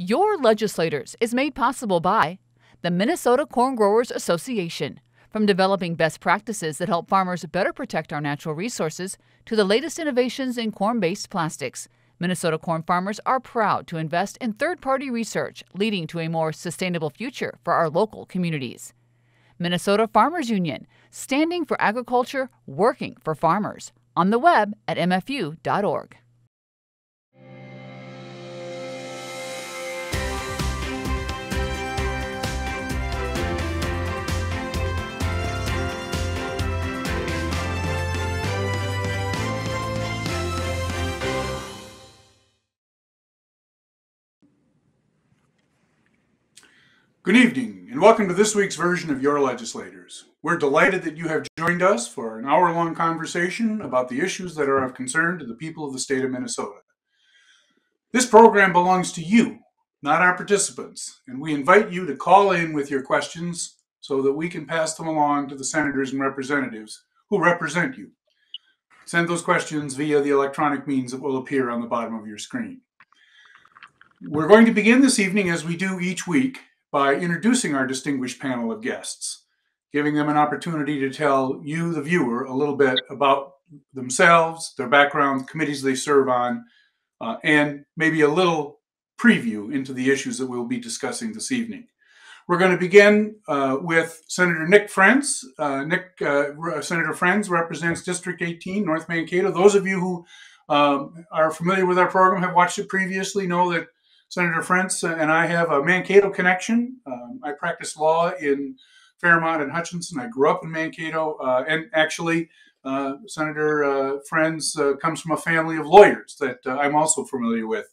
Your Legislators is made possible by the Minnesota Corn Growers Association. From developing best practices that help farmers better protect our natural resources to the latest innovations in corn-based plastics, Minnesota corn farmers are proud to invest in third-party research, leading to a more sustainable future for our local communities. Minnesota Farmers Union, standing for agriculture, working for farmers. On the web at mfu.org. Good evening, and welcome to this week's version of Your Legislators. We're delighted that you have joined us for an hour-long conversation about the issues that are of concern to the people of the state of Minnesota. This program belongs to you, not our participants, and we invite you to call in with your questions so that we can pass them along to the senators and representatives who represent you. Send those questions via the electronic means that will appear on the bottom of your screen. We're going to begin this evening, as we do each week, by introducing our distinguished panel of guests, giving them an opportunity to tell you, the viewer, a little bit about themselves, their background, committees they serve on, and maybe a little preview into the issues that we'll be discussing this evening. We're going to begin with Senator Nick Frentz. Senator Frentz represents District 18, North Mankato. Those of you who are familiar with our program, have watched it previously, know that Senator Frentz and I have a Mankato connection. I practice law in Fairmont and Hutchinson. I grew up in Mankato, and actually, Senator Frentz comes from a family of lawyers that I'm also familiar with.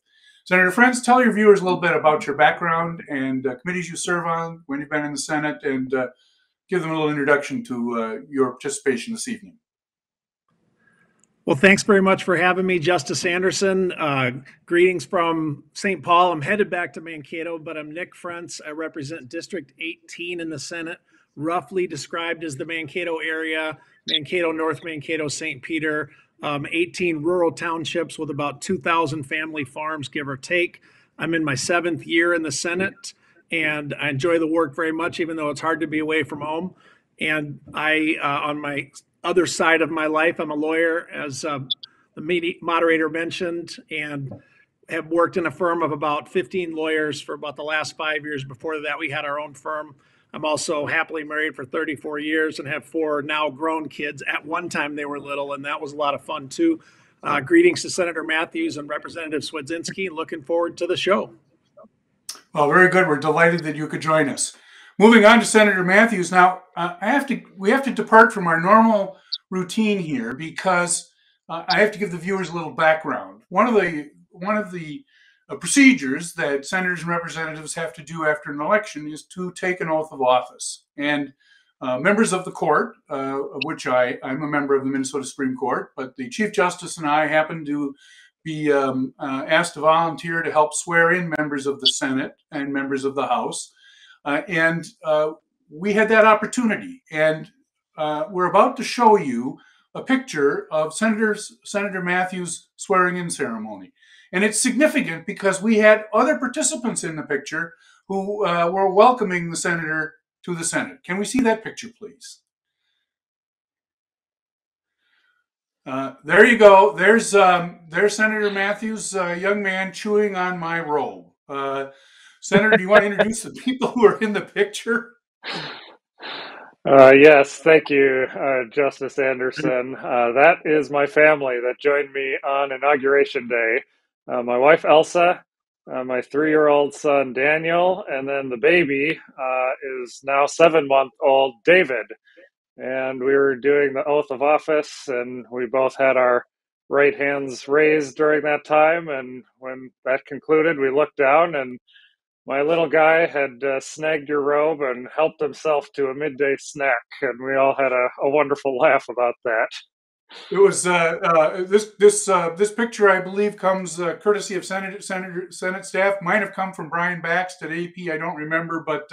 Senator Frentz, tell your viewers a little bit about your background and committees you serve on, when you've been in the Senate, and give them a little introduction to your participation this evening. Well, thanks very much for having me, Justice Anderson. Greetings from St. Paul. I'm headed back to Mankato, but I'm Nick Frentz. I represent District 18 in the Senate, roughly described as the Mankato area, Mankato, North Mankato, St. Peter, 18 rural townships with about 2,000 family farms, give or take. I'm in my 7th year in the Senate, and I enjoy the work very much, even though it's hard to be away from home. And I, on my other side of my life, I'm a lawyer, as the moderator mentioned, and have worked in a firm of about 15 lawyers for about the last 5 years. Before that, we had our own firm. I'm also happily married for 34 years and have 4 now grown kids. At one time, they were little, and that was a lot of fun, too. Greetings to Senator Mathews and Representative Swedzinski. Looking forward to the show. Well, very good. We're delighted that you could join us. Moving on to Senator Mathews. Now, we have to depart from our normal routine here because I have to give the viewers a little background. One of the procedures that senators and representatives have to do after an election is to take an oath of office. And members of the court, of which I'm a member of the Minnesota Supreme Court, but the Chief Justice and I happen to be asked to volunteer to help swear in members of the Senate and members of the House. And we had that opportunity, and we're about to show you a picture of Senator Mathews' swearing-in ceremony. And it's significant because we had other participants in the picture who were welcoming the senator to the Senate. Can we see that picture, please? There you go. There's Senator Mathews, a young man chewing on my robe. Senator, do you want to introduce the people who are in the picture? Yes, thank you, Justice Anderson. That is my family that joined me on Inauguration Day. My wife, Elsa, my 3-year-old son, Daniel, and then the baby is now 7-month-old, David. And we were doing the oath of office, and we both had our right hands raised during that time. And when that concluded, we looked down, and my little guy had snagged your robe and helped himself to a midday snack, and we all had a wonderful laugh about that. It was this picture, I believe, comes courtesy of Senate staff. Might have come from Brian Baxt at AP. I don't remember, but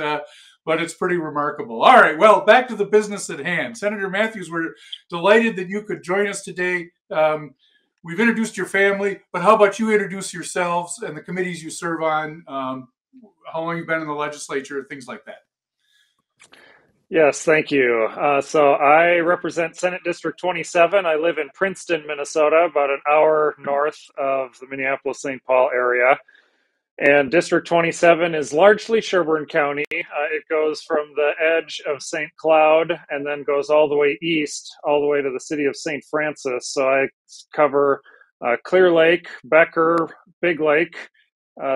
it's pretty remarkable. All right, well, back to the business at hand. Senator Mathews, we're delighted that you could join us today. we've introduced your family, but how about you introduce yourselves and the committees you serve on, how long you've been in the legislature, things like that. Yes, thank you. So I represent Senate District 27. I live in Princeton, Minnesota, about an hour north of the Minneapolis-St. Paul area. And District 27 is largely Sherburne County. It goes from the edge of St. Cloud and then goes all the way east, all the way to the city of St. Francis. So I cover Clear Lake, Becker, Big Lake,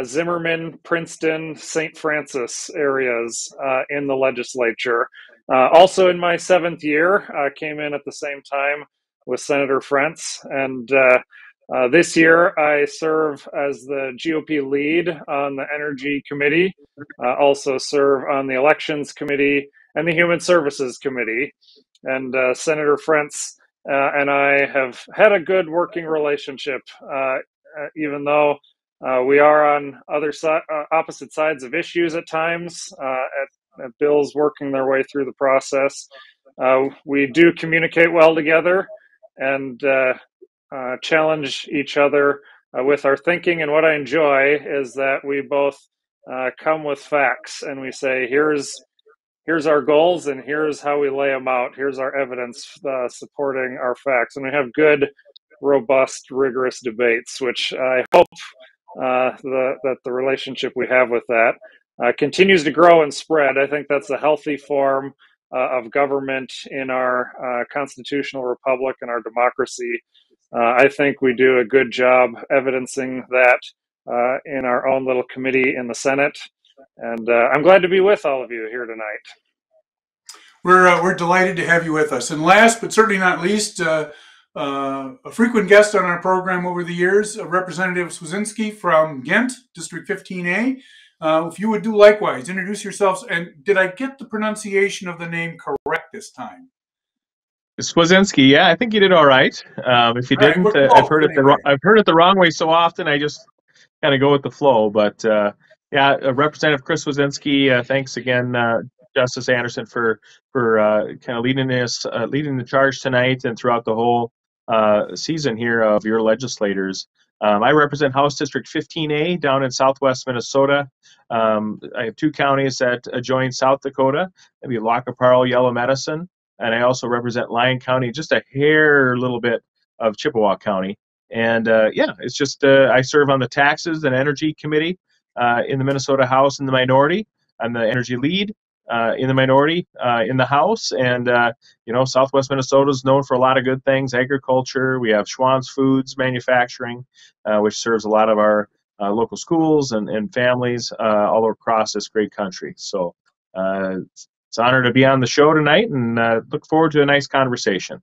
Zimmerman, Princeton, St. Francis areas in the legislature. Also in my 7th year, I came in at the same time with Senator Frentz, and this year I serve as the GOP lead on the Energy Committee, also serve on the Elections Committee and the Human Services Committee. And Senator Frentz and I have had a good working relationship, even though we are on opposite sides of issues at times, at bills working their way through the process. We do communicate well together and challenge each other with our thinking. And what I enjoy is that we both come with facts and we say, here's our goals and here's how we lay them out. Here's our evidence supporting our facts. And we have good, robust, rigorous debates, which I hope that the relationship we have with that continues to grow and spread. I think that's a healthy form of government in our constitutional republic and our democracy. I think we do a good job evidencing that in our own little committee in the Senate. And I'm glad to be with all of you here tonight. We're delighted to have you with us. And last but certainly not least, a frequent guest on our program over the years, Representative Swedzinski from Ghent, District 15A. If you would do likewise, introduce yourselves. And did I get the pronunciation of the name correct this time? Swedzinski, yeah, I think you did all right. If you didn't, I've heard it the wrong way so often. I just kind of go with the flow. But yeah, Representative Chris Swedzinski, thanks again, Justice Anderson, for kind of leading the charge tonight and throughout the whole season here of your legislators. I represent House District 15A down in southwest Minnesota. I have 2 counties that adjoin South Dakota, maybe Lackaparle, Yellow Medicine. And I also represent Lyon County, just a little bit of Chippewa County. And yeah, it's just I serve on the Taxes and Energy Committee in the Minnesota House in the minority. I'm the Energy Lead in the minority in the House. And, Southwest Minnesota is known for a lot of good things, agriculture. We have Schwann's Foods Manufacturing, which serves a lot of our local schools and families all across this great country. So it's an honor to be on the show tonight and look forward to a nice conversation.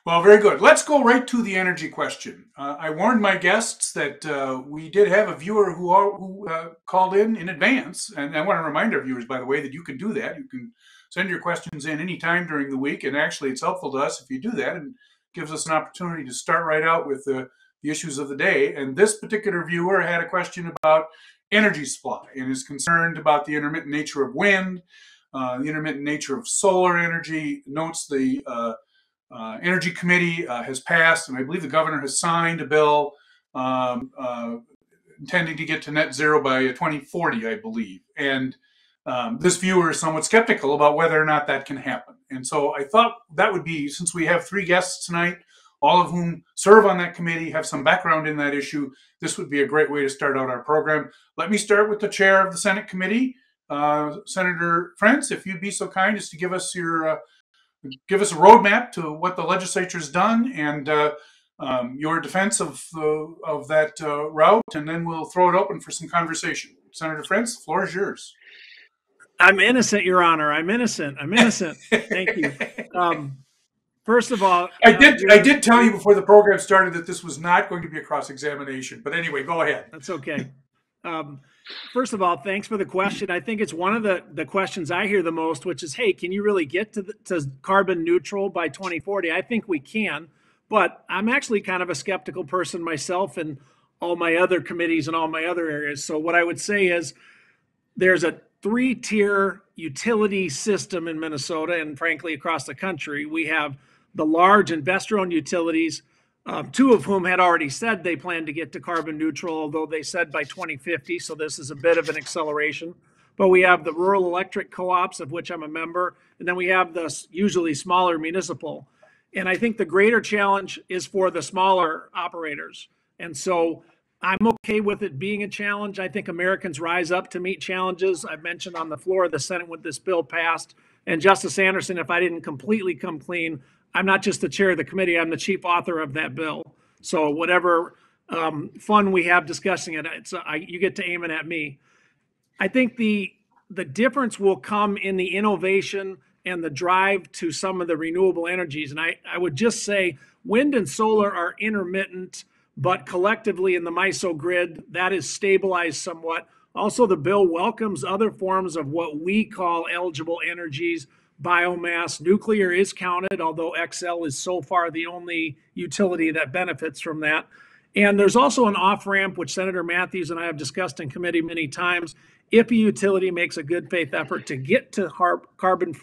Well, very good. Let's go right to the energy question. I warned my guests that we did have a viewer who called in advance. And I want to remind our viewers, by the way, that you can do that. You can send your questions in anytime during the week. And actually, it's helpful to us if you do that and gives us an opportunity to start right out with the issues of the day. And this particular viewer had a question about energy supply and is concerned about the intermittent nature of wind, the intermittent nature of solar energy. Notes the Energy Committee has passed, and I believe the governor has signed a bill intending to get to net zero by 2040, I believe. And this viewer is somewhat skeptical about whether or not that can happen. And so I thought that would be, since we have 3 guests tonight, all of whom serve on that committee, have some background in that issue, this would be a great way to start out our program. Let me start with the chair of the Senate Committee, Senator Frentz, if you'd be so kind as to give us give us a roadmap to what the legislature has done and your defense of that route, and then we'll throw it open for some conversation. Senator Frentz, the floor is yours. I'm innocent, Your Honor. I'm innocent. Thank you. First of all, I did tell you before the program started that this was not going to be a cross-examination, but anyway, go ahead. That's okay. First of all, thanks for the question. I think it's one of the questions I hear the most, which is, hey, can you really get to carbon neutral by 2040? I think we can, but I'm actually kind of a skeptical person myself in all my other committees and all my other areas. So what I would say is there's a 3-tier utility system in Minnesota and frankly across the country. We have the large investor-owned utilities, two of whom had already said they plan to get to carbon neutral, although they said by 2050. So this is a bit of an acceleration. But we have the rural electric co-ops, of which I'm a member, and then we have the usually smaller municipal. And I think the greater challenge is for the smaller operators. And so I'm okay with it being a challenge. I think Americans rise up to meet challenges. I've mentioned on the floor of the Senate when this bill passed. And Justice Anderson, if I didn't completely come clean, I'm not just the chair of the committee, I'm the chief author of that bill. So whatever fun we have discussing it, you get to aim it at me. I think the difference will come in the innovation and the drive to some of the renewable energies. And I would just say wind and solar are intermittent, but collectively in the MISO grid, that is stabilized somewhat. Also, the bill welcomes other forms of what we call eligible energies, biomass. Nuclear is counted, although XL is so far the only utility that benefits from that. And there's also an off-ramp, which Senator Mathews and I have discussed in committee many times. If a utility makes a good faith effort to get to carbon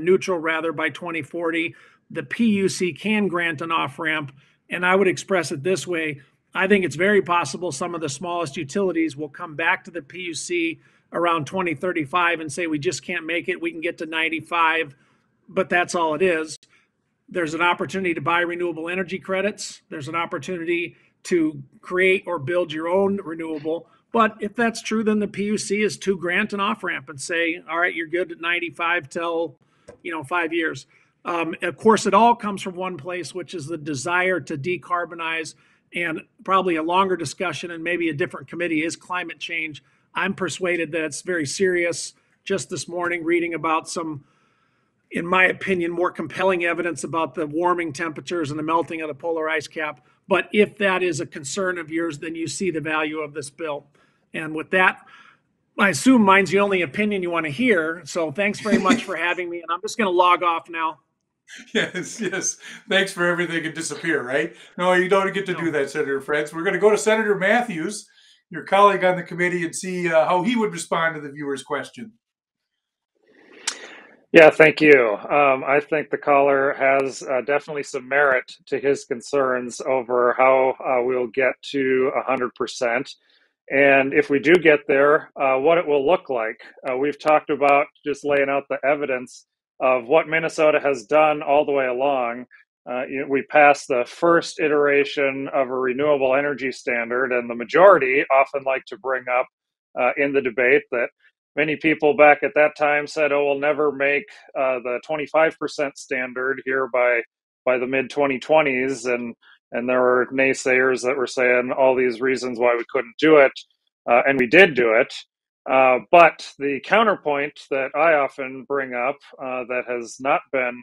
neutral rather, by 2040, the PUC can grant an off-ramp. And I would express it this way. I think it's very possible some of the smallest utilities will come back to the PUC around 2035 and say, we just can't make it. We can get to 95, but that's all it is. There's an opportunity to buy renewable energy credits. There's an opportunity to create or build your own renewable. But if that's true, then the PUC is to grant an off-ramp and say, all right, you're good at 95 till 5 years. Of course, it all comes from one place, which is the desire to decarbonize, and probably a longer discussion and maybe a different committee is climate change. I'm persuaded that it's very serious. Just this morning, reading about some, in my opinion, more compelling evidence about the warming temperatures and the melting of the polar ice cap. But if that is a concern of yours, then you see the value of this bill. And with that, I assume mine's the only opinion you want to hear. So thanks very much for having me. And I'm just going to log off now. Yes. Thanks for everything and disappear, right? No, you don't get to do that, Senator Frentz. We're going to go to Senator Mathews, your colleague on the committee, and see how he would respond to the viewer's question. Yeah, thank you. I think the caller has definitely some merit to his concerns over how we'll get to 100%. And if we do get there, what it will look like. We've talked about just laying out the evidence of what Minnesota has done all the way along. We passed the first iteration of a renewable energy standard, and the majority often like to bring up in the debate that many people back at that time said, oh, we'll never make the 25% standard here by the mid-2020s. And there were naysayers that were saying all these reasons why we couldn't do it. And we did do it. But the counterpoint that I often bring up that has not been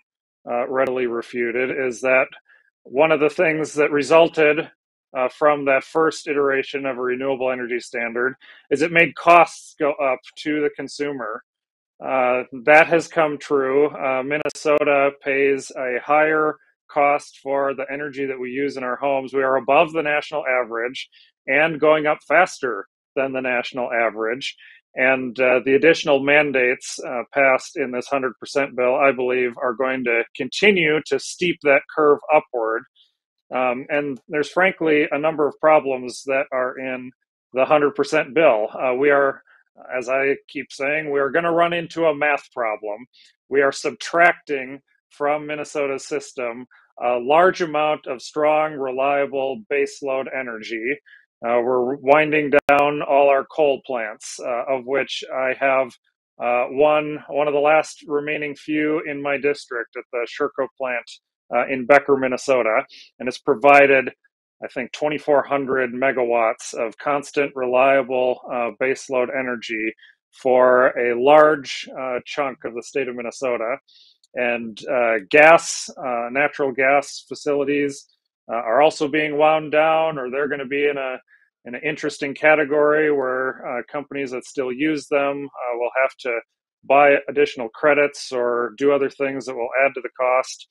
readily refuted is that one of the things that resulted from that first iteration of a renewable energy standard is it made costs go up to the consumer. That has come true. Minnesota pays a higher cost for the energy that we use in our homes. We are above the national average and going up faster than the national average. And the additional mandates passed in this 100% bill, I believe, are going to continue to steep that curve upward. And there's frankly a number of problems that are in the 100% bill. We are, as I keep saying, we are going to run into a math problem. We are subtracting from Minnesota's system a large amount of strong, reliable baseload energy. We're winding down all our coal plants, of which I have one of the last remaining few in my district at the Sherco plant in Becker, Minnesota, and it's provided, I think, 2,400 megawatts of constant, reliable baseload energy for a large chunk of the state of Minnesota. And natural gas facilities are also being wound down, or they're going to be in an interesting category where companies that still use them will have to buy additional credits or do other things that will add to the cost.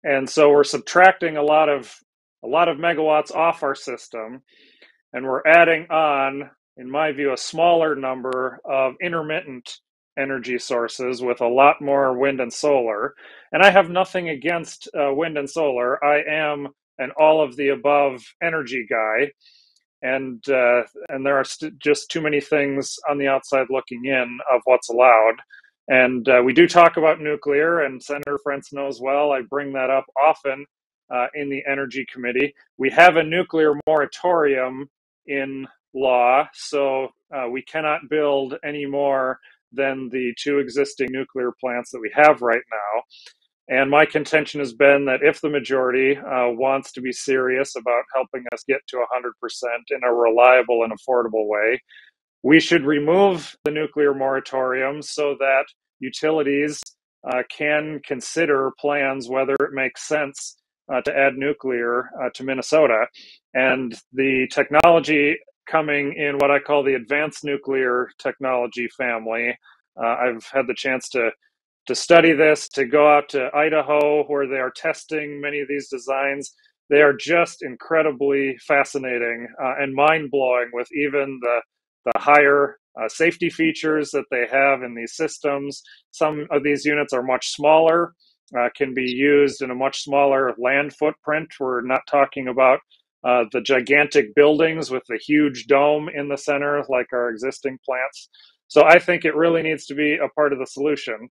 And so we're subtracting a lot of megawatts off our system, and we're adding on, in my view, a smaller number of intermittent energy sources with a lot more wind and solar. And I have nothing against wind and solar. I am an all of the above energy guy. And there are just too many things on the outside looking in of what's allowed. And we do talk about nuclear, and Senator Frentz knows well. I bring that up often in the Energy Committee. We have a nuclear moratorium in law, so we cannot build any more than the 2 existing nuclear plants that we have right now. And my contention has been that if the majority wants to be serious about helping us get to 100% in a reliable and affordable way, we should remove the nuclear moratorium so that utilities can consider plans whether it makes sense to add nuclear to Minnesota. And the technology coming in what I call the advanced nuclear technology family, I've had the chance to study this, to go out to Idaho where they are testing many of these designs. They are just incredibly fascinating and mind-blowing with even the higher safety features that they have in these systems. Some of these units are much smaller, can be used in a much smaller land footprint. We're not talking about the gigantic buildings with the huge dome in the center like our existing plants. So I think it really needs to be a part of the solution.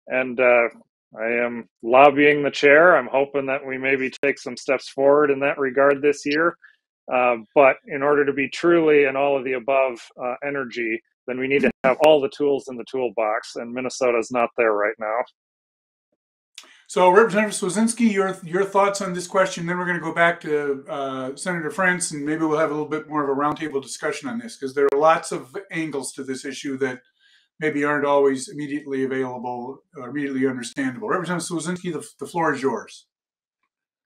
And I am lobbying the chair. I'm hoping that we maybe take some steps forward in that regard this year. But in order to be truly an all of the above energy, then we need to have all the tools in the toolbox, and Minnesota's not there right now. So, Representative Swedzinski, your thoughts on this question. Then we're going to go back to Senator Frentz, and maybe we'll have a little bit more of a roundtable discussion on this, because there are lots of angles to this issue that maybe aren't always immediately available or immediately understandable. Representative Swedzinski, the floor is yours.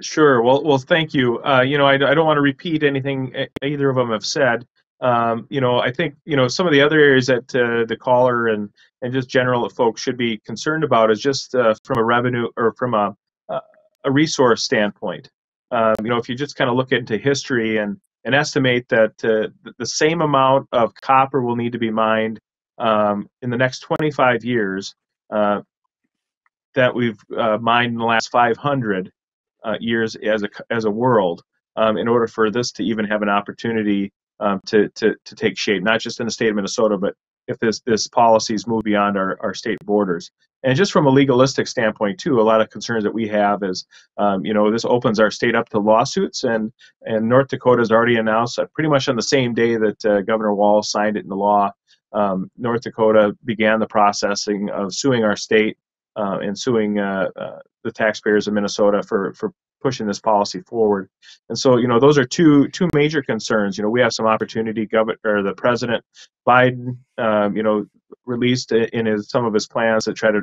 Sure. Well, thank you. I don't want to repeat anything either of them have said. I think, some of the other areas that the caller and just general folks should be concerned about is just from a revenue or from a resource standpoint. If you just kind of look into history and estimate that the same amount of copper will need to be mined in the next 25 years that we've mined in the last 500 years as a world, in order for this to even have an opportunity to take shape, not just in the state of Minnesota, but if this policies move beyond our state borders. And just from a legalistic standpoint too, a lot of concerns that we have is, this opens our state up to lawsuits, and North Dakota has already announced pretty much on the same day that Governor Walz signed it into law, North Dakota began the processing of suing our state and suing the taxpayers of Minnesota for pushing this policy forward. And so, those are two major concerns. We have some opportunity. The President Biden, released in some of his plans to try to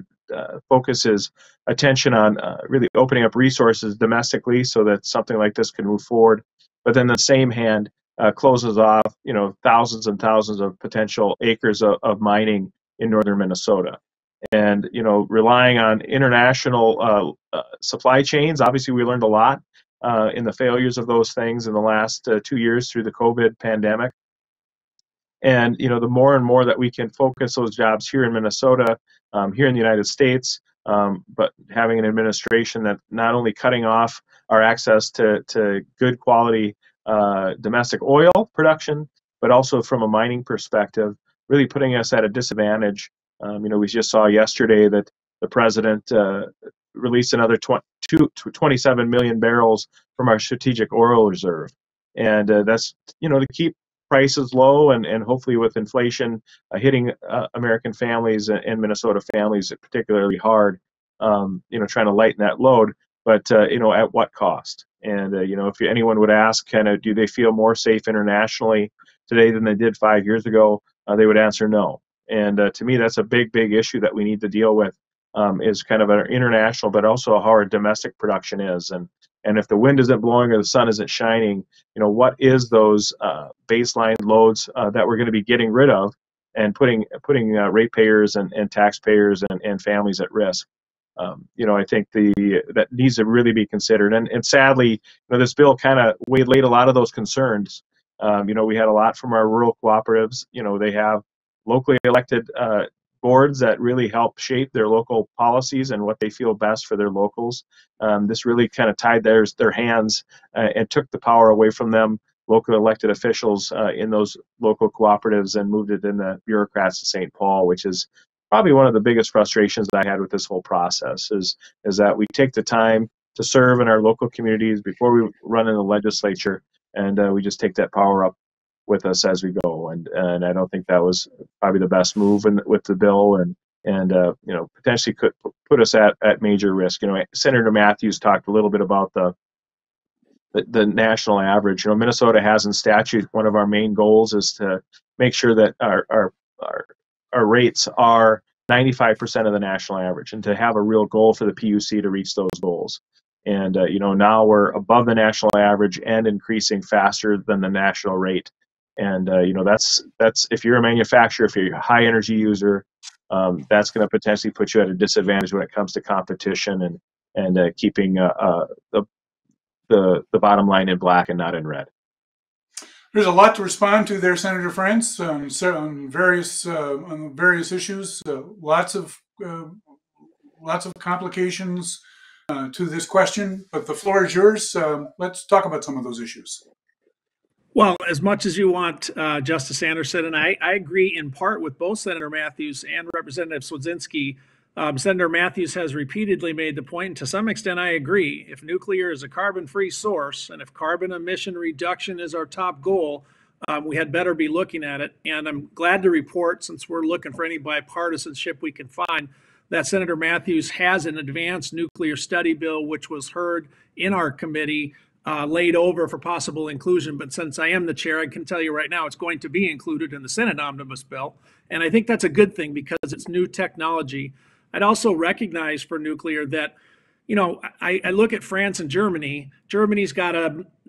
focus his attention on really opening up resources domestically so that something like this can move forward. But then the same hand closes off, thousands and thousands of potential acres of mining in northern Minnesota. And, relying on international supply chains, obviously we learned a lot in the failures of those things in the last 2 years through the COVID pandemic. And, the more and more that we can focus those jobs here in Minnesota, here in the United States, but having an administration that not only cutting off our access to good quality domestic oil production, but also from a mining perspective, really putting us at a disadvantage. We just saw yesterday that the president released another 27 million barrels from our strategic oil reserve. And that's, to keep prices low and hopefully with inflation hitting American families and Minnesota families particularly hard, trying to lighten that load, but, at what cost? And, if anyone would ask, do they feel more safe internationally today than they did 5 years ago? They would answer no. And to me, that's a big issue that we need to deal with, is kind of our international, but also how our domestic production is. And if the wind isn't blowing or the sun isn't shining, what is those baseline loads that we're going to be getting rid of and putting ratepayers and taxpayers and families at risk? I think that needs to really be considered. And sadly, this bill kind of waylaid a lot of those concerns. We had a lot from our rural cooperatives. They have locally elected boards that really help shape their local policies and what they feel best for their locals. This really kind of tied their hands and took the power away from them, local elected officials in those local cooperatives, and moved it in the bureaucrats to St. Paul, which is probably one of the biggest frustrations I had with this whole process is that we take the time to serve in our local communities before we run in the legislature, and we just take that power up with us as we go. And I don't think that was probably the best move with the bill, and potentially could put us at major risk. Senator Mathews talked a little bit about the national average. Minnesota has in statute, one of our main goals is to make sure that our rates are 95% of the national average, and to have a real goal for the PUC to reach those goals. And now we're above the national average and increasing faster than the national rate. And that's if you're a manufacturer, if you're a high energy user, that's going to potentially put you at a disadvantage when it comes to competition and keeping the bottom line in black and not in red. There's a lot to respond to there, Senator Frentz, on various issues. Lots of complications to this question, but the floor is yours. Let's talk about some of those issues. Well, as much as you want, Justice Anderson, and I agree in part with both Senator Mathews and Representative Swedzinski. Senator Mathews has repeatedly made the point, and to some extent I agree, if nuclear is a carbon-free source and if carbon emission reduction is our top goal, we had better be looking at it. And I'm glad to report, since we're looking for any bipartisanship we can find, that Senator Mathews has an advanced nuclear study bill, which was heard in our committee, laid over for possible inclusion. But since I am the chair, I can tell you right now it's going to be included in the Senate omnibus bill. And I think that's a good thing because it's new technology. I'd also recognize for nuclear that, I look at France and Germany. Germany's got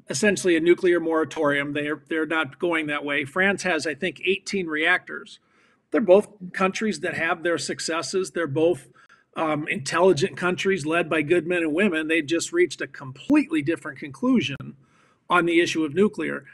essentially a nuclear moratorium. They're not going that way. France has, I think, 18 reactors. They're both countries that have their successes. They're both intelligent countries led by good men and women. They've just reached a completely different conclusion on the issue of nuclear.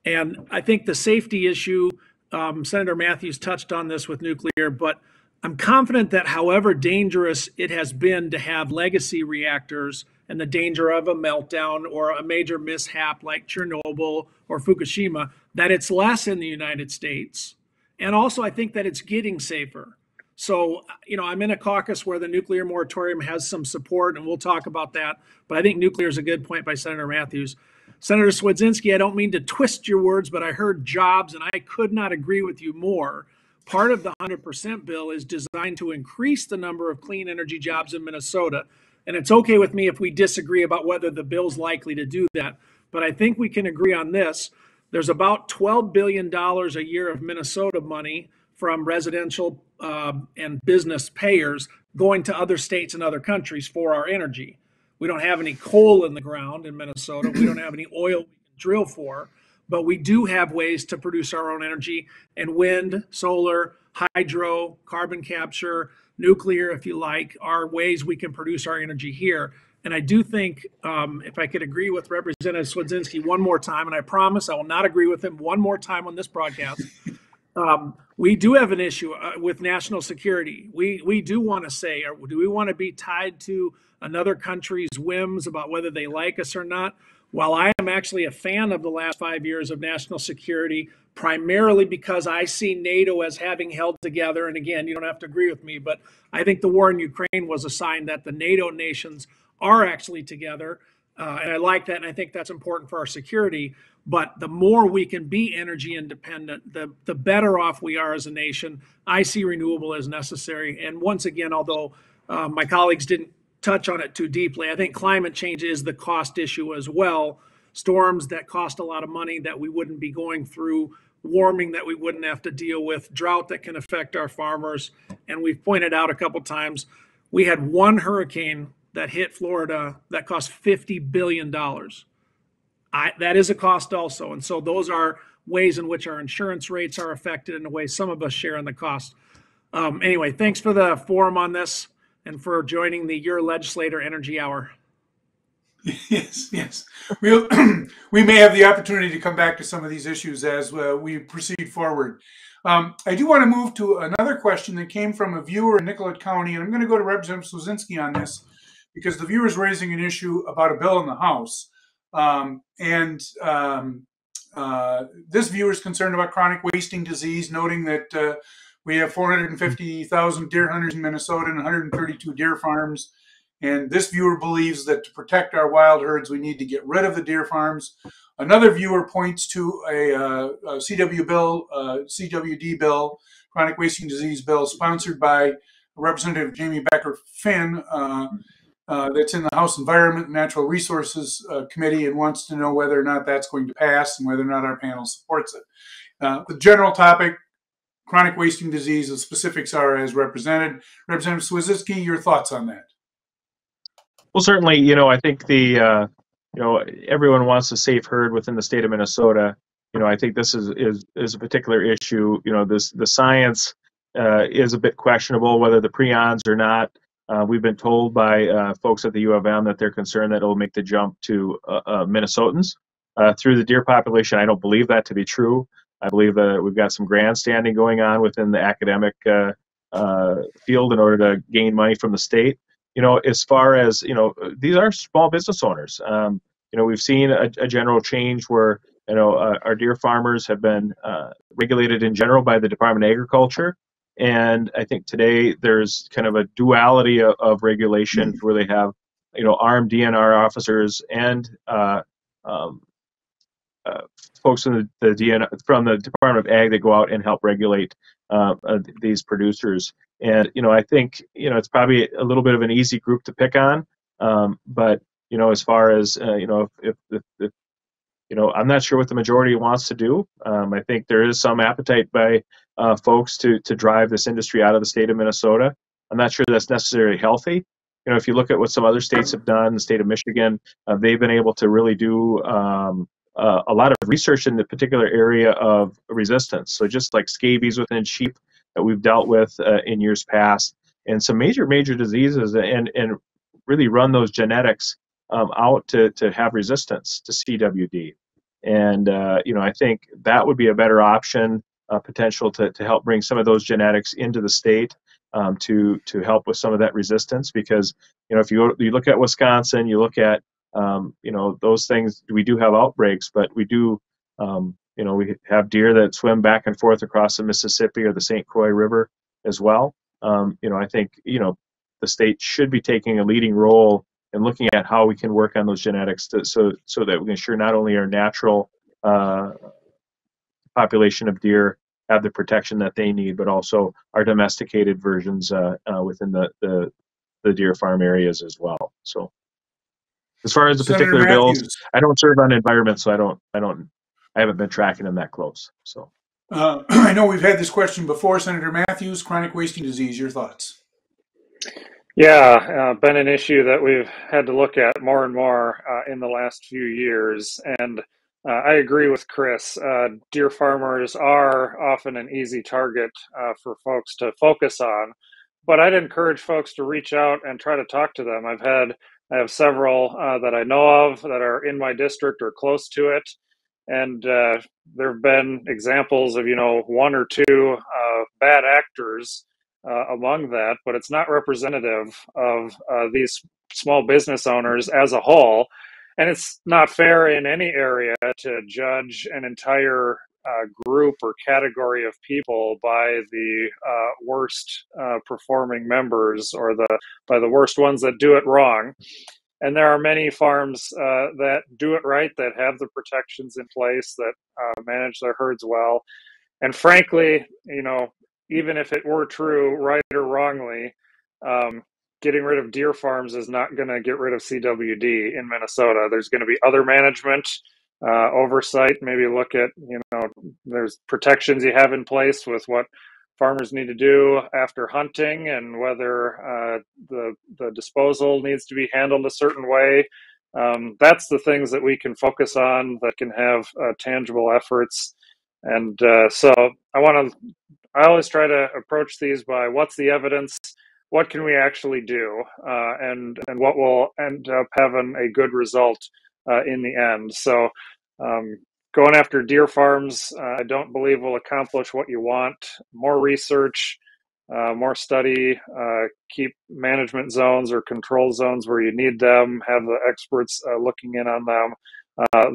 And I think the safety issue, Senator Mathews touched on this with nuclear, but I'm confident that however dangerous it has been to have legacy reactors and the danger of a meltdown or a major mishap like Chernobyl or Fukushima, that it's less in the United States. And also, I think that it's getting safer. So, I'm in a caucus where the nuclear moratorium has some support, and we'll talk about that. But I think nuclear is a good point by Senator Mathews. Senator Swedzinski, I don't mean to twist your words, but I heard jobs, and I could not agree with you more. Part of the 100% bill is designed to increase the number of clean energy jobs in Minnesota. And it's okay with me if we disagree about whether the bill's likely to do that. But I think we can agree on this. There's about $12 billion a year of Minnesota money from residential and business payers going to other states and other countries for our energy. We don't have any coal in the ground in Minnesota. We don't have any oil we can drill for. But we do have ways to produce our own energy, and wind, solar, hydro, carbon capture, nuclear, if you like, are ways we can produce our energy here. And I do think, if I could agree with Representative Swedzinski one more time, and I promise I will not agree with him one more time on this broadcast, we do have an issue with national security. We do want to say, or do we want to be tied to another country's whims about whether they like us or not? While I am actually a fan of the last 5 years of national security, primarily because I see NATO as having held together, and again, you don't have to agree with me, but I think the war in Ukraine was a sign that the NATO nations are actually together, and I like that, and I think that's important for our security. But the more we can be energy independent, the better off we are as a nation. I see renewable as necessary, and once again, although my colleagues didn't touch on it too deeply, I think climate change is the cost issue as well. Storms that cost a lot of money that we wouldn't be going through, warming that we wouldn't have to deal with, drought that can affect our farmers. And we've pointed out a couple times, we had one hurricane that hit Florida that cost $50 billion. That is a cost also. And so those are ways in which our insurance rates are affected and the way some of us share in the cost. Anyway, thanks for the forum on this and for joining the Your Legislator Energy Hour. Yes. We may have the opportunity to come back to some of these issues as we proceed forward. I do want to move to another question that came from a viewer in Nicollet County, and I'm going to go to Representative Swedzinski on this because the viewer is raising an issue about a bill in the House. This viewer is concerned about chronic wasting disease, noting that we have 450,000 deer hunters in Minnesota and 132 deer farms. And this viewer believes that to protect our wild herds, we need to get rid of the deer farms. Another viewer points to a CWD bill, chronic wasting disease bill, sponsored by Representative Jamie Becker Finn, that's in the House Environment and Natural Resources Committee, and wants to know whether or not that's going to pass and whether or not our panel supports it. The general topic, chronic wasting disease, the specifics are as represented. Representative Swedzinski, your thoughts on that? Well, certainly, I think everyone wants a safe herd within the state of Minnesota. I think this is a particular issue. The science is a bit questionable, whether the prions or not. We've been told by folks at the U of M that they're concerned that it will make the jump to Minnesotans through the deer population. I don't believe that to be true. I believe that we've got some grandstanding going on within the academic field in order to gain money from the state. As far as, these are small business owners. We've seen a general change where, our deer farmers have been regulated in general by the Department of Agriculture. And I think today there's kind of a duality of regulations where they have, armed DNR officers and folks from from the Department of Ag that go out and help regulate these producers. And, I think, it's probably a little bit of an easy group to pick on. But, as far as, if I'm not sure what the majority wants to do. I think there is some appetite by folks to drive this industry out of the state of Minnesota. I'm not sure that's necessarily healthy. If you look at what some other states have done, the state of Michigan, they've been able to really do a lot of research in the particular area of resistance. So just like scabies within sheep that we've dealt with in years past, and some major diseases, and really run those genetics out to have resistance to CWD. And, I think that would be a better option, potential to help bring some of those genetics into the state to help with some of that resistance. Because, if you look at Wisconsin, you look at, those things, we do have outbreaks, but we do, we have deer that swim back and forth across the Mississippi or the St. Croix River as well. I think, the state should be taking a leading role in looking at how we can work on those genetics so that we ensure not only our natural population of deer have the protection that they need, but also our domesticated versions within the deer farm areas as well. So as far as the Senator particular Mathews. bills, I don't serve on environment, so I haven't been tracking them that close. So I know we've had this question before. Senator Mathews, chronic wasting disease, your thoughts? Yeah, been an issue that we've had to look at more and more in the last few years. And I agree with Chris. Deer farmers are often an easy target for folks to focus on. But I'd encourage folks to reach out and try to talk to them. I have several that I know of that are in my district or close to it. And there have been examples of, one or two bad actors among that, but it's not representative of these small business owners as a whole. And it's not fair in any area to judge an entire group or category of people by the worst performing members or by the worst ones that do it wrong. And there are many farms that do it right, that have the protections in place, that manage their herds well. And frankly, even if it were true, right or wrongly, getting rid of deer farms is not going to get rid of CWD in Minnesota. There's going to be other management, oversight, maybe look at, there's protections you have in place with what farmers need to do after hunting and whether the disposal needs to be handled a certain way. That's the things that we can focus on that can have tangible efforts. And so I always try to approach these by what's the evidence, what can we actually do, and what will end up having a good result in the end. So going after deer farms, I don't believe will accomplish what you want. More research, more study, keep management zones or control zones where you need them, have the experts looking in on them.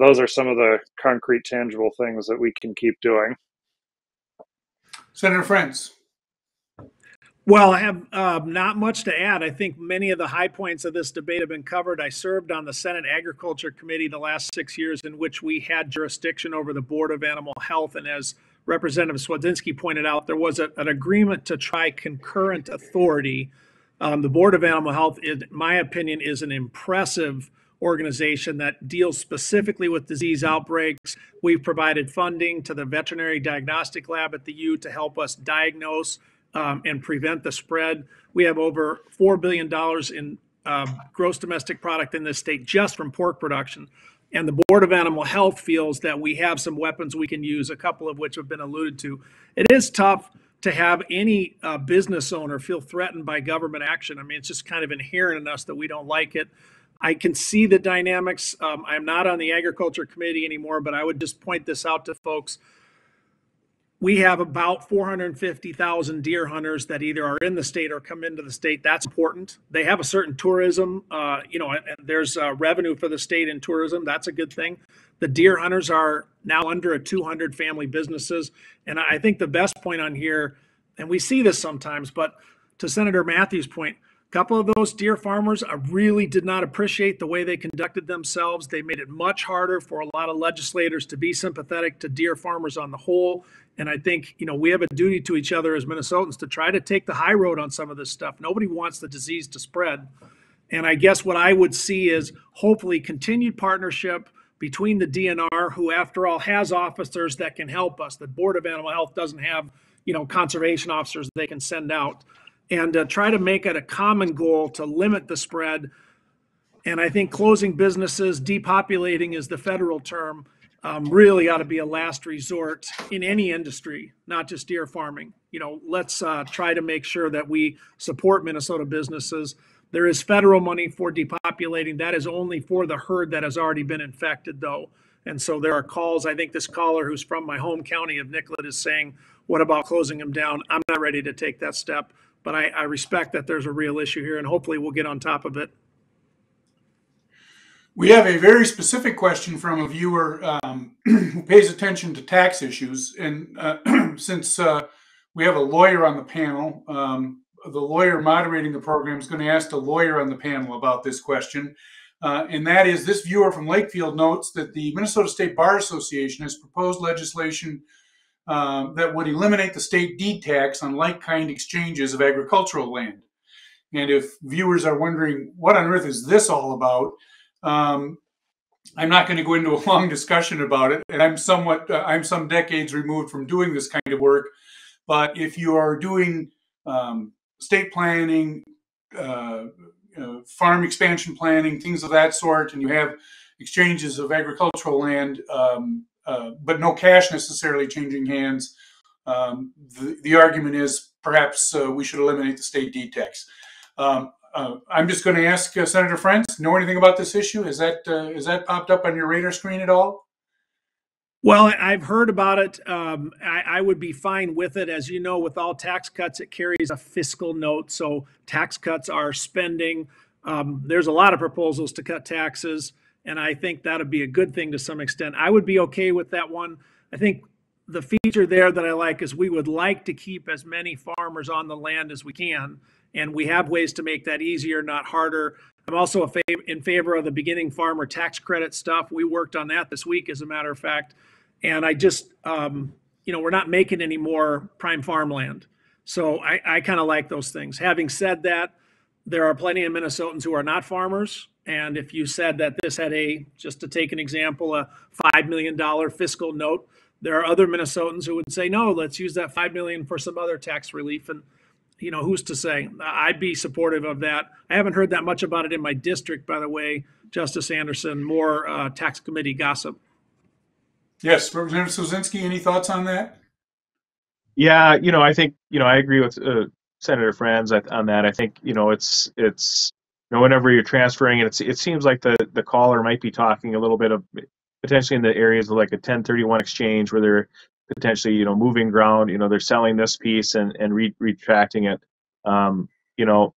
Those are some of the concrete, tangible things that we can keep doing. Senator Frentz. Well, I have not much to add. I think many of the high points of this debate have been covered. I served on the Senate Agriculture Committee the last 6 years, in which we had jurisdiction over the Board of Animal Health. And as Representative Swedzinski pointed out, there was an agreement to try concurrent authority. The Board of Animal Health, in my opinion, is an impressive organization that deals specifically with disease outbreaks. We've provided funding to the veterinary diagnostic lab at the U to help us diagnose and prevent the spread. We have over $4 billion in gross domestic product in this state just from pork production. And the Board of Animal Health feels that we have some weapons we can use, a couple of which have been alluded to. It is tough to have any business owner feel threatened by government action. I mean, it's just kind of inherent in us that we don't like it. I can see the dynamics. I'm not on the Agriculture Committee anymore, but I would just point this out to folks. We have about 450,000 deer hunters that either are in the state or come into the state. That's important. They have a certain tourism, and there's revenue for the state in tourism. That's a good thing. The deer hunters are now under 200 family businesses. And I think the best point on here, and we see this sometimes, but to Senator Mathews' point, a couple of those deer farmers really did not appreciate the way they conducted themselves. They made it much harder for a lot of legislators to be sympathetic to deer farmers on the whole. And I think, we have a duty to each other as Minnesotans to try to take the high road on some of this stuff. Nobody wants the disease to spread. And I guess what I would see is hopefully continued partnership between the DNR, who after all has officers that can help us. The Board of Animal Health doesn't have, conservation officers they can send out, and try to make it a common goal to limit the spread. And I think closing businesses, depopulating is the federal term, really ought to be a last resort in any industry, not just deer farming. Let's try to make sure that we support Minnesota businesses. There is federal money for depopulating. That is only for the herd that has already been infected, though. And so there are calls. I think this caller who's from my home county of Nicollet is saying, what about closing them down? I'm not ready to take that step, but I respect that there's a real issue here, and hopefully we'll get on top of it. We have a very specific question from a viewer who pays attention to tax issues. And since we have a lawyer on the panel, the lawyer moderating the program is going to ask the lawyer on the panel about this question. And that is, this viewer from Lakefield notes that the Minnesota State Bar Association has proposed legislation that would eliminate the state deed tax on like-kind exchanges of agricultural land. And if viewers are wondering, what on earth is this all about? I'm not going to go into a long discussion about it, and I'm some decades removed from doing this kind of work. But if you are doing state planning, farm expansion planning, things of that sort, and you have exchanges of agricultural land, but no cash necessarily changing hands, the argument is perhaps we should eliminate the state deed tax. I'm just going to ask Senator Frentz, know anything about this issue? Is that popped up on your radar screen at all? Well, I've heard about it. I would be fine with it. As you know, with all tax cuts, it carries a fiscal note. So tax cuts are spending. There's a lot of proposals to cut taxes, and I think that would be a good thing to some extent. I would be okay with that one. I think the feature there that I like is we would like to keep as many farmers on the land as we can. And we have ways to make that easier, not harder. I'm also in favor of the beginning farmer tax credit stuff. We worked on that this week, as a matter of fact. And I just, we're not making any more prime farmland. So I kind of like those things. Having said that, there are plenty of Minnesotans who are not farmers. And if you said that this had just to take an example, a $5 million fiscal note, there are other Minnesotans who would say, no, let's use that $5 million for some other tax relief. And who's to say? I'd be supportive of that. I haven't heard that much about it in my district, by the way, Justice Anderson, more tax committee gossip. Yes, Representative Swedzinski, any thoughts on that? Yeah, I think, I agree with Senator Frentz on that. I think, it's whenever you're transferring, it seems like the caller might be talking a little bit potentially in the areas of like a 1031 exchange where they're potentially, moving ground, they're selling this piece and retracting it. You know,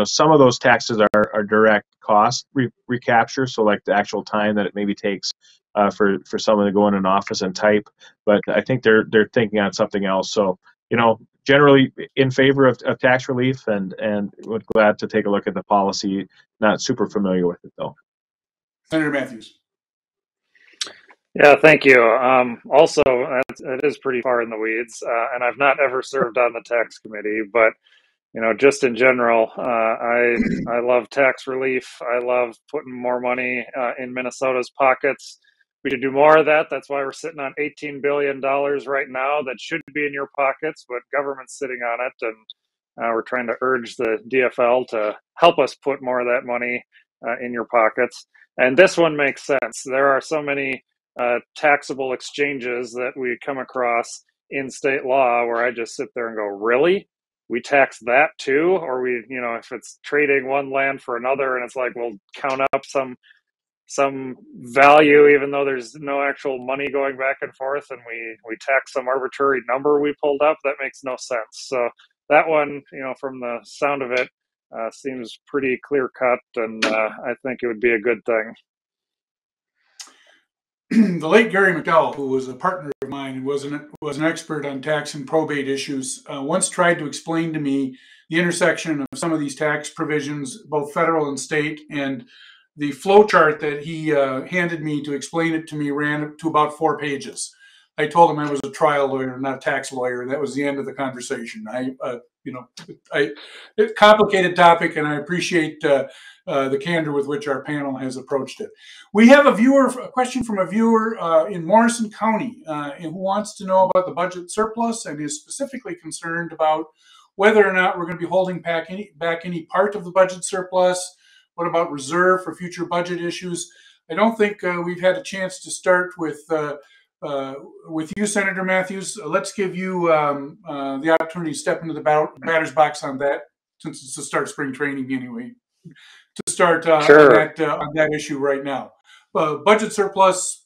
some of those taxes are direct cost recapture. So like the actual time that it maybe takes for someone to go in an office and type, but I think they're thinking on something else. So, generally in favor of tax relief and would glad to take a look at the policy. Not super familiar with it though. Senator Mathews. Yeah, thank you. Also, it is pretty far in the weeds, and I've not ever served on the tax committee, but just in general, I love tax relief. I love putting more money in Minnesota's pockets. We should do more of that. That's why we're sitting on $18 billion right now that should be in your pockets, but government's sitting on it, and we're trying to urge the DFL to help us put more of that money in your pockets. And this one makes sense. There are so many taxable exchanges that we come across in state law where I just sit there and go, really? We tax that too? Or if it's trading one land for another and it's like, we'll count up some value even though there's no actual money going back and forth, and we tax some arbitrary number we pulled up. That makes no sense. So that one, from the sound of it, seems pretty clear cut, and I think it would be a good thing. The late Gary McDowell, who was a partner of mine and was an expert on tax and probate issues, once tried to explain to me the intersection of some of these tax provisions, both federal and state, and the flow chart that he handed me to explain it to me ran to about 4 pages. I told him I was a trial lawyer, not a tax lawyer. That was the end of the conversation. It's a complicated topic, and I appreciate the candor with which our panel has approached it. We have a question from a viewer in Morrison County who wants to know about the budget surplus and is specifically concerned about whether or not we're going to be holding back any part of the budget surplus. What about reserve for future budget issues? I don't think we've had a chance to start with you, Senator Mathews. Let's give you the opportunity to step into the batter's box on that, since it's the start of spring training anyway, to start Sure. on that issue right now. Budget surplus,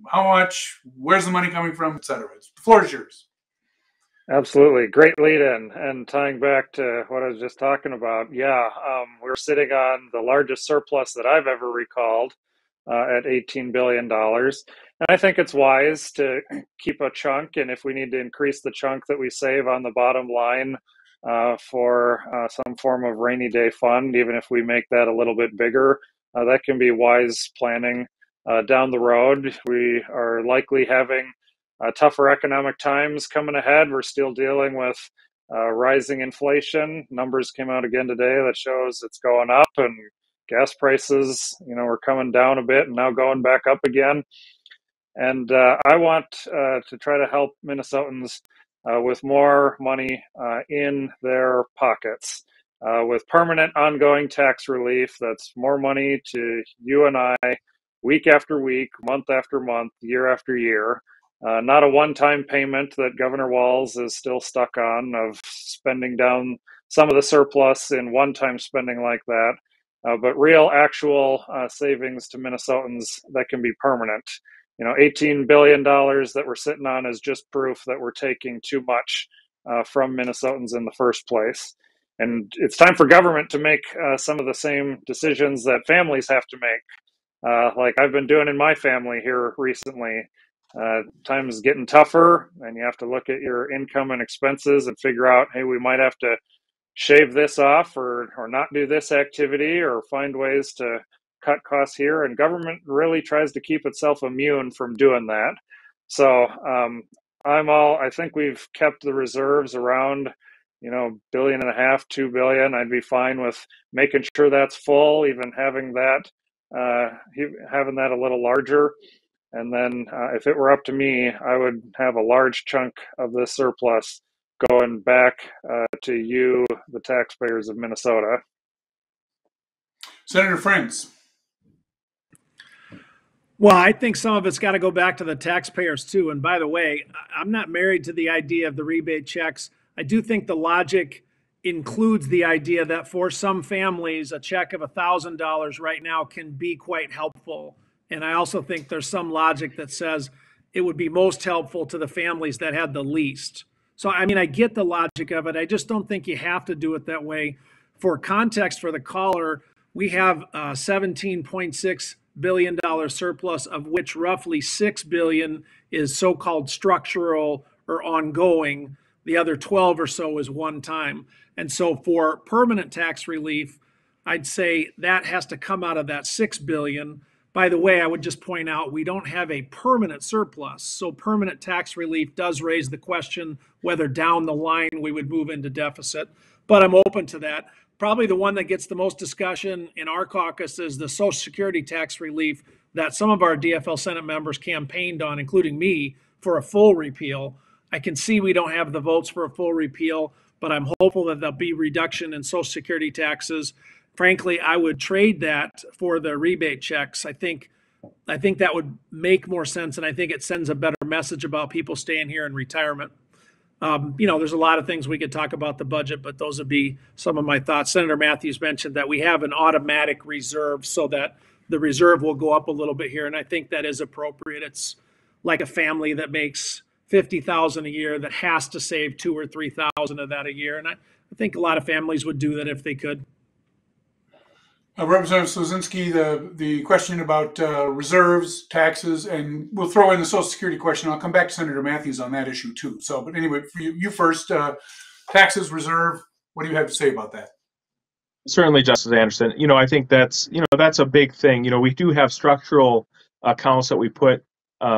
how much, where's the money coming from, et cetera. The floor is yours. Absolutely. Great lead in. And tying back to what I was just talking about, we're sitting on the largest surplus that I've ever recalled at $18 billion. And I think it's wise to keep a chunk. And if we need to increase the chunk that we save on the bottom line for some form of rainy day fund, even if we make that a little bit bigger, that can be wise planning down the road. We are likely having tougher economic times coming ahead. We're still dealing with rising inflation. Numbers came out again today that shows it's going up, and gas prices, we're coming down a bit and now going back up again. And I want to try to help Minnesotans with more money in their pockets, with permanent ongoing tax relief. That's more money to you and I, week after week, month after month, year after year. Not a one-time payment that Governor Walz is still stuck on, of spending down some of the surplus in one-time spending like that, but real actual savings to Minnesotans that can be permanent. $18 billion that we're sitting on is just proof that we're taking too much from Minnesotans in the first place. And it's time for government to make some of the same decisions that families have to make, like I've been doing in my family here recently. Times is getting tougher, and you have to look at your income and expenses and figure out, hey, we might have to shave this off or not do this activity, or find ways to cut costs here. And government really tries to keep itself immune from doing that. So I think we've kept the reserves around, $1.5 billion, $2 billion. I'd be fine with making sure that's full, even having that a little larger. And then if it were up to me, I would have a large chunk of this surplus going back to you, the taxpayers of Minnesota. Senator Frentz. Well, I think some of it's got to go back to the taxpayers too. And by the way, I'm not married to the idea of the rebate checks. I do think the logic includes the idea that for some families, a check of $1,000 right now can be quite helpful. And I also think there's some logic that says it would be most helpful to the families that had the least. So, I mean, I get the logic of it. I just don't think you have to do it that way. For context for the caller, we have a $17.6 billion surplus, of which roughly $6 billion is so-called structural or ongoing. The other 12 or so is one time. And so for permanent tax relief, I'd say that has to come out of that $6 billion. By the way, I would just point out we don't have a permanent surplus. So permanent tax relief does raise the question whether down the line we would move into deficit. But I'm open to that. Probably the one that gets the most discussion in our caucus is the Social Security tax relief that some of our DFL Senate members campaigned on, including me, for a full repeal. I can see we don't have the votes for a full repeal, but I'm hopeful that there'll be reduction in Social Security taxes. Frankly, I would trade that for the rebate checks. I think that would make more sense, and I think it sends a better message about people staying here in retirement. There's a lot of things we could talk about the budget, but those would be some of my thoughts. Senator Mathews mentioned that we have an automatic reserve so that the reserve will go up a little bit here, and I think that is appropriate. It's like a family that makes $50,000 a year that has to save $2,000 or $3,000 of that a year, and I think a lot of families would do that if they could. Representative Swedzinski, the question about reserves, taxes, and we'll throw in the Social Security question. I'll come back to Senator Mathews on that issue too. So, but anyway, for you first, taxes, reserve, what do you have to say about that? Certainly, Justice Anderson. I think that's a big thing. We do have structural accounts that we put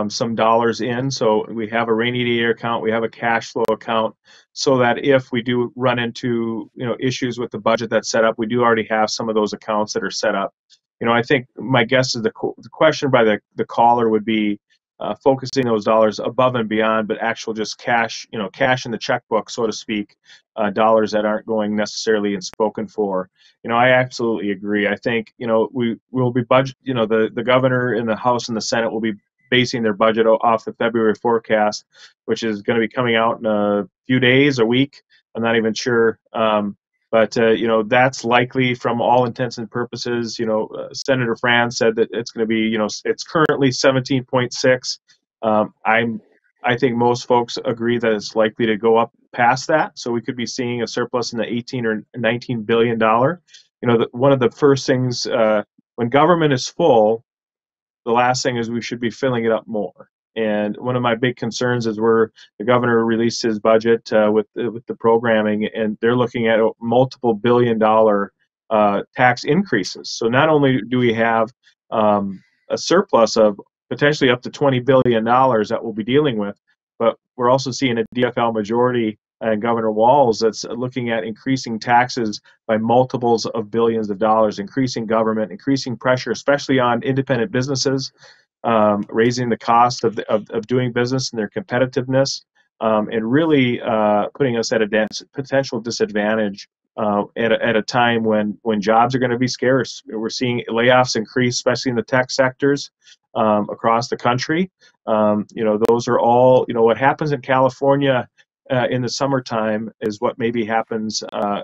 some dollars in. So we have a rainy day account, we have a cash flow account, so that if we do run into issues with the budget that's set up, we do already have some of those accounts that are set up. I think my guess is the question by the caller would be focusing those dollars above and beyond, but actual just cash, cash in the checkbook, so to speak, dollars that aren't going necessarily and spoken for. I absolutely agree. I think we will be budget. The governor in the House and the Senate will be basing their budget off the February forecast, which is going to be coming out in a few days, a week. I'm not even sure. But that's likely from all intents and purposes. Senator Frentz said that it's going to be, it's currently 17.6. I think most folks agree that it's likely to go up past that. So we could be seeing a surplus in the 18 or 19 billion dollar. One of the first things when government is full, the last thing is we should be filling it up more. And one of my big concerns is where the governor released his budget with the programming, and they're looking at multiple billion-dollar tax increases. So not only do we have a surplus of potentially up to $20 billion that we'll be dealing with, but we're also seeing a DFL majority and Governor Walz that's looking at increasing taxes by multiples of billions of dollars, increasing government, increasing pressure, especially on independent businesses, raising the cost of doing business and their competitiveness, and really putting us at a potential disadvantage at a time when jobs are going to be scarce. We're seeing layoffs increase, especially in the tech sectors across the country. Those are all, what happens in California in the summertime is what maybe happens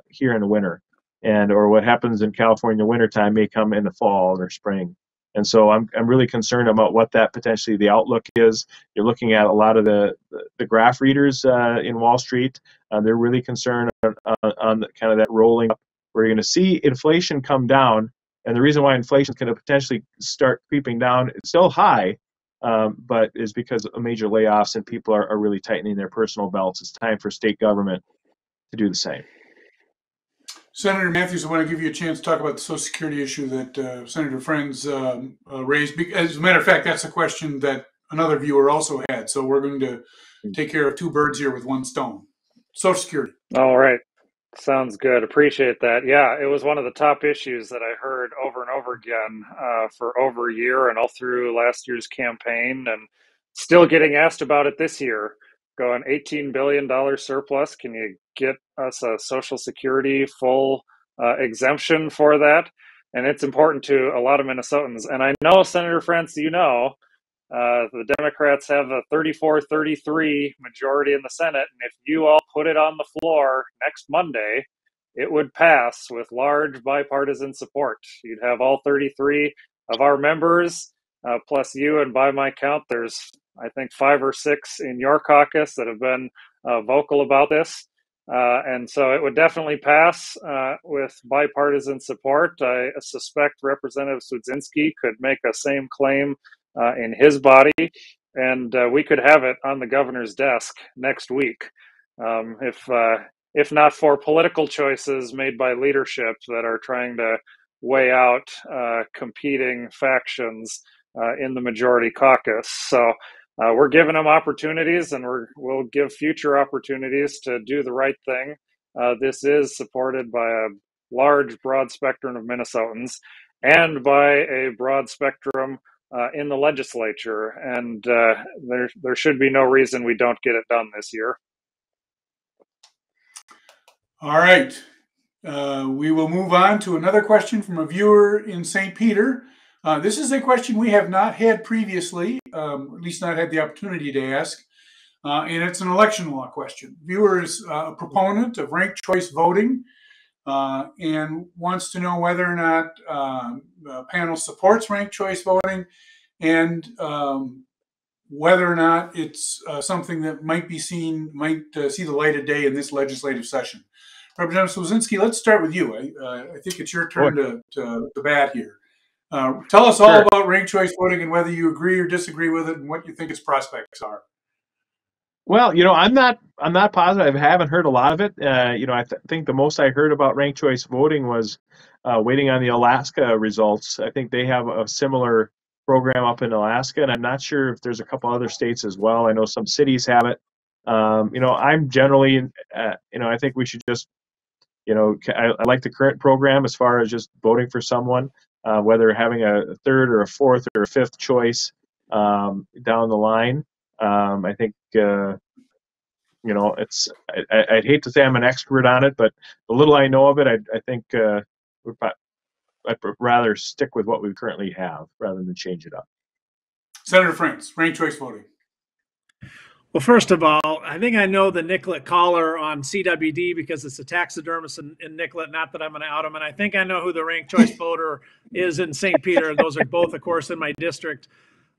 here in the winter, or what happens in California wintertime may come in the fall or spring. And so I'm really concerned about what that potentially the outlook is. You're looking at a lot of the graph readers in Wall Street. They're really concerned on kind of that rolling up. We're going to see inflation come down, and the reason why inflation is going to potentially start creeping down, it's still high, but is because of major layoffs and people are really tightening their personal belts. It's time for state government to do the same. Senator Mathews, I want to give you a chance to talk about the Social Security issue that Senator Frentz raised. As a matter of fact, that's a question that another viewer also had. So we're going to take care of two birds here with one stone. Social Security. All right. Sounds good. Appreciate that. Yeah, it was one of the top issues that I heard over and over again for over a year and all through last year's campaign, and still getting asked about it this year. Going $18 billion surplus. Can you get us a Social Security full exemption for that? And it's important to a lot of Minnesotans. And I know, Senator Frentz, the Democrats have a 34-33 majority in the Senate. And if you all put it on the floor next Monday, it would pass with large bipartisan support. You'd have all 33 of our members plus you, and by my count, there's, I think, 5 or 6 in your caucus that have been vocal about this. And so it would definitely pass with bipartisan support. I suspect Representative Swedzinski could make a same claim in his body, and we could have it on the governor's desk next week, if not for political choices made by leadership that are trying to weigh out competing factions in the majority caucus. So we're giving them opportunities, and we'll give future opportunities to do the right thing. This is supported by a large, broad spectrum of Minnesotans and by a broad spectrum in the legislature. And there should be no reason we don't get it done this year. All right. We will move on to another question from a viewer in St. Peter. This is a question we have not had previously, at least not had the opportunity to ask, and it's an election law question. Viewer is a proponent of ranked choice voting and wants to know whether or not the panel supports ranked choice voting, and whether or not it's something that might see the light of day in this legislative session. Representative Swedzinski, let's start with you. I think it's your turn to bat here. Tell us all about ranked choice voting and whether you agree or disagree with it and what you think its prospects are. Well, I'm not positive. I haven't heard a lot of it. I think the most I heard about ranked choice voting was waiting on the Alaska results. I think they have a similar program up in Alaska, and I'm not sure if there's a couple other states as well. I know some cities have it. I'm generally, I think we should just, I like the current program as far as just voting for someone. Whether having a third or a fourth or a fifth choice down the line. I think, I'd hate to say I'm an expert on it, but the little I know of it, I think I'd rather stick with what we currently have rather than change it up. Senator Frentz, ranked choice voting. Well, first of all, I think I know the Nicollet caller on CWD because it's a taxidermist in Nicollet. Not that I'm going to out him. And I think I know who the ranked choice voter is in St. Peter. Those are both, of course, in my district.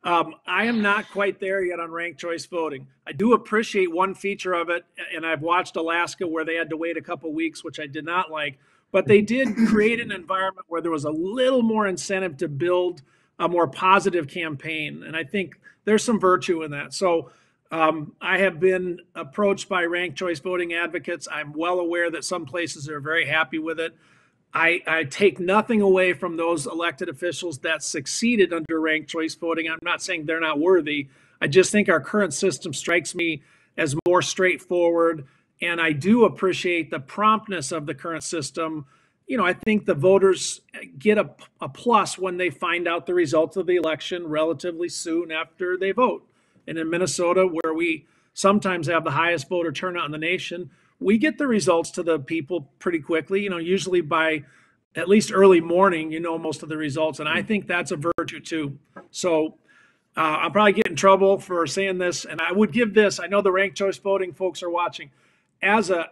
I am not quite there yet on ranked choice voting. I do appreciate one feature of it, and I've watched Alaska where they had to wait a couple weeks, which I did not like. But they did create an environment where there was a little more incentive to build a more positive campaign. And I think there's some virtue in that. So I have been approached by ranked choice voting advocates. I'm well aware that some places are very happy with it. I take nothing away from those elected officials that succeeded under ranked choice voting. I'm not saying they're not worthy. I just think our current system strikes me as more straightforward. And I do appreciate the promptness of the current system. I think the voters get a plus when they find out the results of the election relatively soon after they vote. And in Minnesota, where we sometimes have the highest voter turnout in the nation, we get the results to the people pretty quickly, usually by at least early morning, most of the results. And I think that's a virtue too. So I'll probably get in trouble for saying this. And I would give this, I know the ranked choice voting folks are watching. As an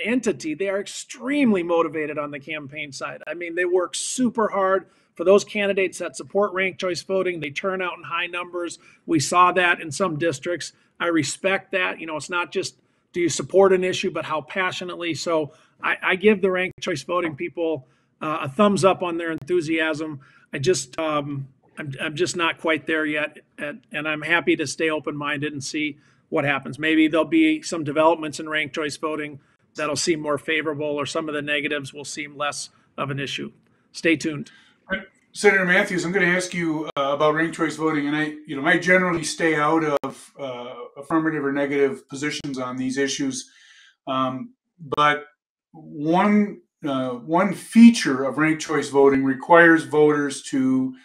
entity, they are extremely motivated on the campaign side. I mean, they work super hard. For those candidates that support ranked choice voting, they turn out in high numbers. We saw that in some districts. I respect that. It's not just do you support an issue, but how passionately. So I give the ranked choice voting people a thumbs up on their enthusiasm. I'm just not quite there yet, and I'm happy to stay open-minded and see what happens. Maybe there'll be some developments in ranked choice voting that'll seem more favorable, or some of the negatives will seem less of an issue. Stay tuned. Senator Mathews, I'm going to ask you about ranked choice voting, and I generally stay out of affirmative or negative positions on these issues, but one feature of ranked choice voting requires voters to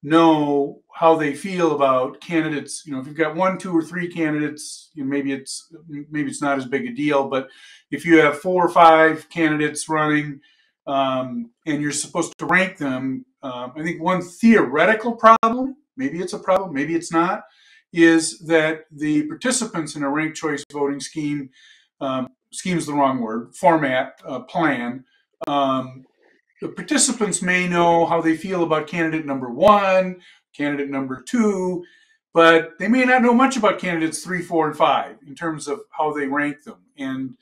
know how they feel about candidates. If you've got 1, 2, or 3 candidates, maybe it's not as big a deal, but if you have 4 or 5 candidates running, and you're supposed to rank them, I think one theoretical problem, maybe it's a problem, maybe it's not, is that the participants in a ranked choice voting scheme, scheme's the wrong word, format, plan, the participants may know how they feel about candidate number 1, candidate number 2, but they may not know much about candidates 3, 4, and 5 in terms of how they rank them. And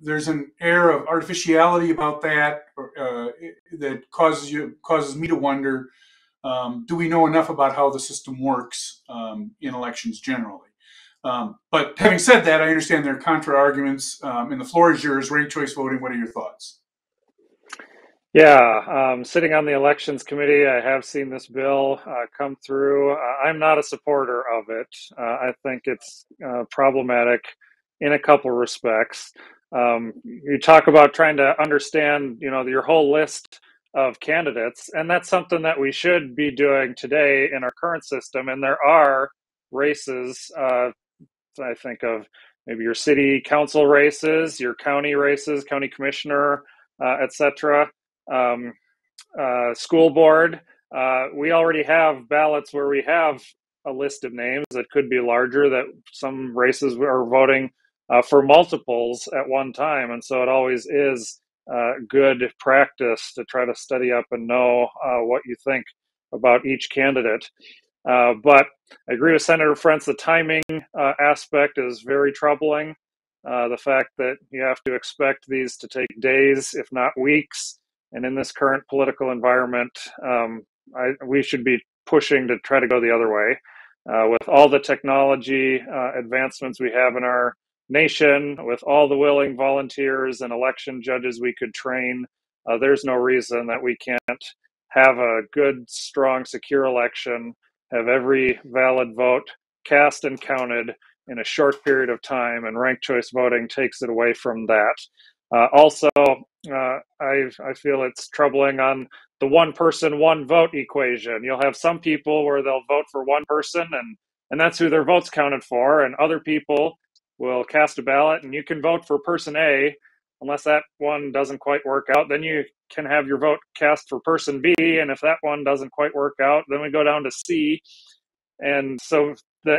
there's an air of artificiality about that that causes me to wonder, do we know enough about how the system works in elections generally? But having said that, I understand there are contra arguments, and the floor is yours. Ranked choice voting, what are your thoughts? Yeah, sitting on the elections committee, I have seen this bill come through. I'm not a supporter of it. I think it's problematic in a couple respects. You talk about trying to understand, your whole list of candidates, and that's something that we should be doing today in our current system. And there are races. I think of maybe your city council races, your county races, county commissioner, etc. School board. We already have ballots where we have a list of names that could be larger, that some races are voting for multiples at one time. And so it always is good practice to try to study up and know what you think about each candidate. But I agree with Senator Frentz. The timing aspect is very troubling. The fact that you have to expect these to take days, if not weeks, and in this current political environment, we should be pushing to try to go the other way. With all the technology advancements we have in our nation, with all the willing volunteers and election judges we could train, there's no reason that we can't have a good, strong, secure election, have every valid vote cast and counted in a short period of time, and ranked choice voting takes it away from that. Also, I feel it's troubling on the one person, one vote equation. You'll have some people where they'll vote for one person, and that's who their vote's counted for, and other people will cast a ballot, and you can vote for person A. Unless that one doesn't quite work out, then you can have your vote cast for person B, and if that one doesn't quite work out, then we go down to C. And so the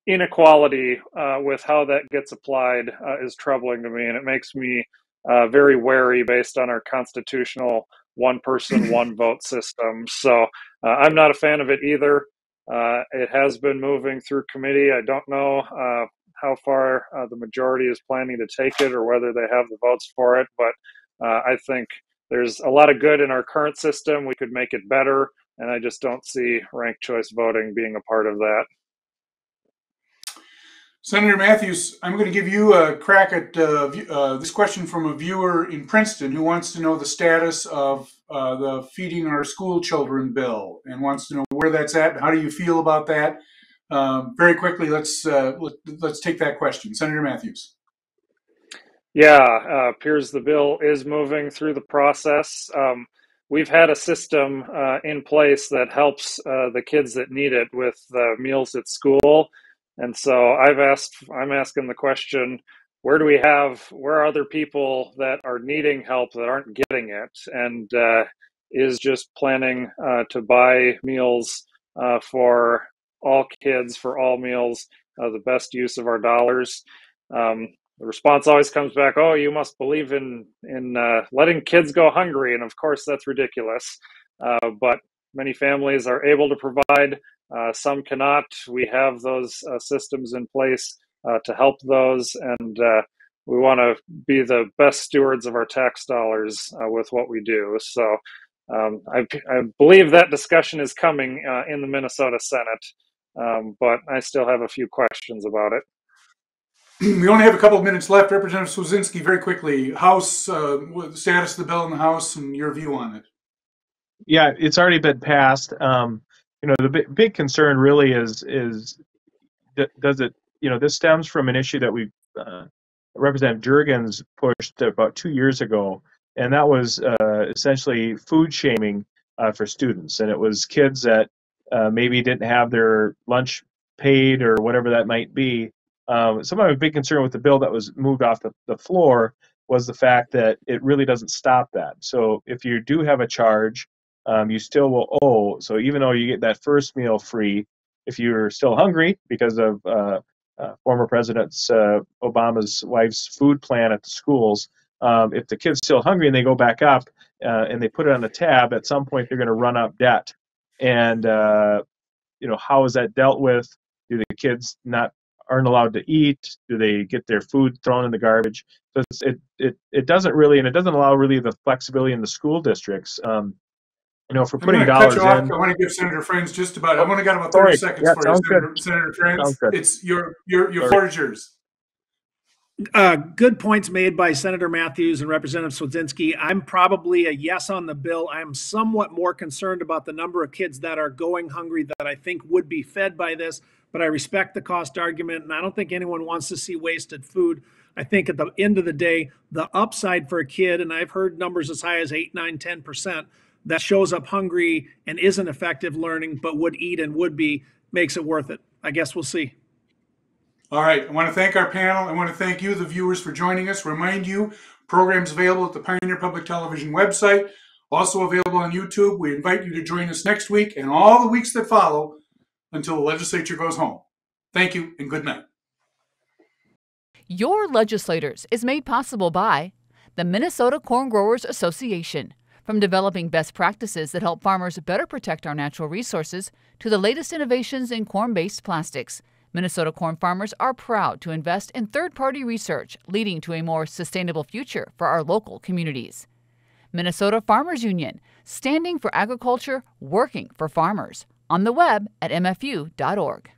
inequality with how that gets applied is troubling to me, and it makes me very wary based on our constitutional one person, one vote system. So I'm not a fan of it either. It has been moving through committee. I don't know how far the majority is planning to take it or whether they have the votes for it, but I think there's a lot of good in our current system. We could make it better, and I just don't see ranked choice voting being a part of that. Senator Mathews, I'm going to give you a crack at this question from a viewer in Princeton who wants to know the status of the Feeding Our School Children bill and wants to know where that's at and how do you feel about that. Very quickly, let's take that question. Senator Mathews. Yeah, appears the bill is moving through the process. We've had a system in place that helps the kids that need it with meals at school. And so I'm asking the question, where are other people that are needing help that aren't getting it? And is just planning to buy meals for all kids, for all meals, the best use of our dollars? The response always comes back, oh, you must believe in letting kids go hungry. And of course, that's ridiculous. But many families are able to provide. Some cannot. We have those systems in place to help those, and we want to be the best stewards of our tax dollars with what we do. So I believe that discussion is coming in the Minnesota Senate, but I still have a few questions about it. We only have a couple of minutes left. Representative Swedzinski, very quickly, House, the status of the bill in the House and your view on it. Yeah, it's already been passed. The big concern really is does it, this stems from an issue that Representative Jurgens pushed about 2 years ago, and that was essentially food shaming for students. And it was kids that maybe didn't have their lunch paid or whatever that might be. Some of my big concern with the bill that was moved off the floor was the fact that it really doesn't stop that. So if you do have a charge, you still will owe. So even though you get that first meal free, if you're still hungry because of former President Obama's wife's food plan at the schools, if the kid's still hungry and they go back up and they put it on the tab, at some point they're going to run up debt. and how is that dealt with? Do the kids aren't allowed to eat? Do they get their food thrown in the garbage? So it doesn't really, and it doesn't allow really the flexibility in the school districts. If we're putting dollars in, I want to give Senator Frentz just about. I've only got about 30 seconds for you, Senator Frentz. It's your floor is yours. Good points made by Senator Mathews and Representative Swedzinski. I'm probably a yes on the bill. I'm somewhat more concerned about the number of kids that are going hungry that I think would be fed by this, but I respect the cost argument, and I don't think anyone wants to see wasted food. I think at the end of the day, the upside for a kid, and I've heard numbers as high as 8, 9, 10%, that shows up hungry and isn't effective learning, but would eat and would be, makes it worth it. I guess we'll see. All right. I want to thank our panel. I want to thank you, the viewers, for joining us. Remind you, programs available at the Pioneer Public Television website, also available on YouTube. We invite you to join us next week and all the weeks that follow until the legislature goes home. Thank you and good night. Your Legislators is made possible by the Minnesota Corn Growers Association. From developing best practices that help farmers better protect our natural resources to the latest innovations in corn-based plastics, Minnesota corn farmers are proud to invest in third-party research, leading to a more sustainable future for our local communities. Minnesota Farmers Union, standing for agriculture, working for farmers. On the web at mfu.org.